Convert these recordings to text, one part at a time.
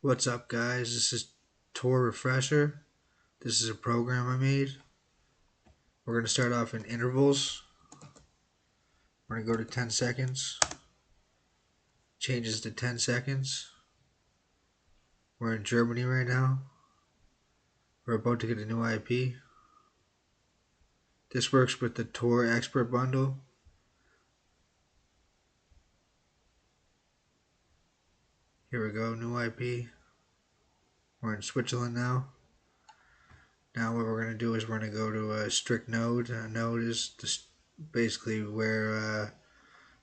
What's up, guys? This is TorRefresher. This is a program I made. We're going to start off in intervals. We're going to go to 10 seconds. Changes to 10 seconds. We're in Germany right now. We're about to get a new IP. This works with the Tor Expert Bundle. Here we go, new IP. We're in Switzerland now. Now what we're going to do is we're going to go to a strict node. A node is basically where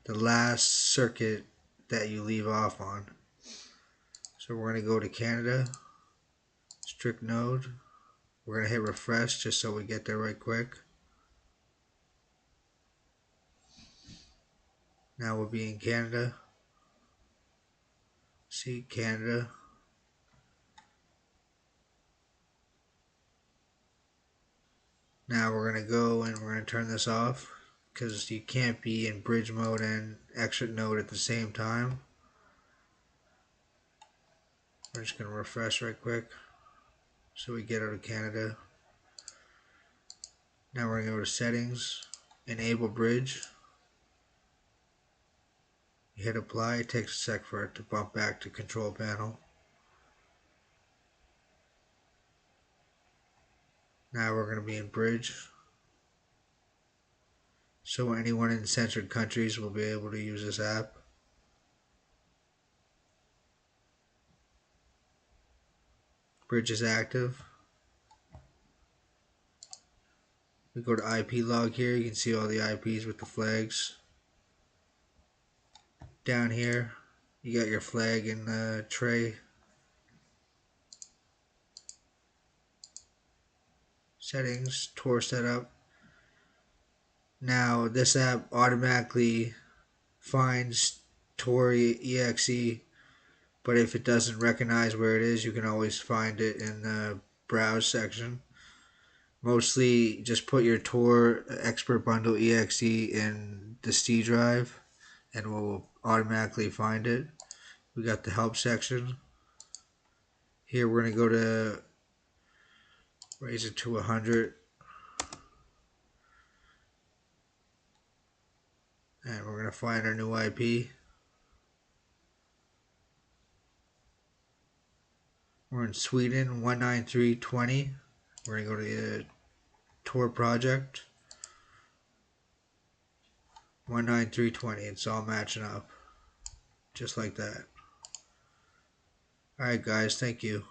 the last circuit that you leave off on. So we're going to go to Canada, strict node. We're going to hit refresh just so we get there right quick. Now we'll be in Canada. See, Canada. Now we're going to go and we're going to turn this off because you can't be in bridge mode and exit node at the same time. We're just going to refresh right quick so we get out of Canada. Now we're going to go to settings, enable bridge. You hit apply, it takes a sec for it to bump back to control panel. Now we're going to be in bridge. So anyone in censored countries will be able to use this app. Bridge is active. We go to IP log here, you can see all the IPs with the flags. Down here, you got your flag in the tray. Settings, Tor setup. Now this app automatically finds Tor exe, but if it doesn't recognize where it is, you can always find it in the browse section. Mostly just put your Tor Expert Bundle exe in the C drive and we'll automatically find it. We got the help section. Here we're going to go to raise it to 100. And we're going to find our new IP. We're in Sweden, 193.20. We're going to go to the Tor project. 193.20. It's all matching up. Just like that. Alright guys, thank you.